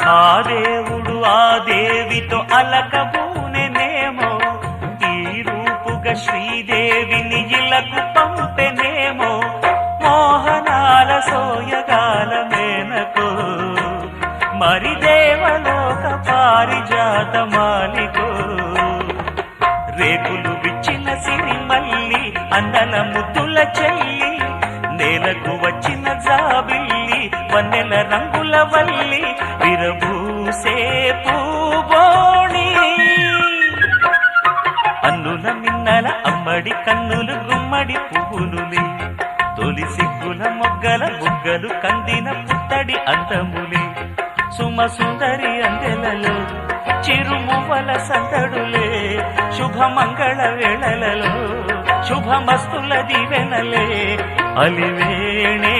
ఆ దేవుడు ఆ దేవితో అలకబూనెనేమో, ఈ రూపుగా శ్రీదేవిని ఇలకు పంపెనేమో, మోహనాల సోయగాల మేనకో, మరి దేవలోక పారిజాత మాలికో. రేకులు విచ్చిన సిరిమల్లి అన్నల ముద్దుల చెల్లి, నేలకు వచ్చిన జాబిల్లి వన్నెల రంగుల వల్లి, విరబూసే పూబోణి. అన్నుల మిన్నల అమ్మడి కన్నులు గుమ్మడి పువ్వులులే, తొలి సిగ్గుల మొగ్గల బుగ్గలు కందిన పుత్తడి అందములే, సుమ సుందరి అందెలలో చిరుమువ్వల సందడులే, శుభమంగళ వేళలలో శుభమస్తుల దివెనలే, అలివేణే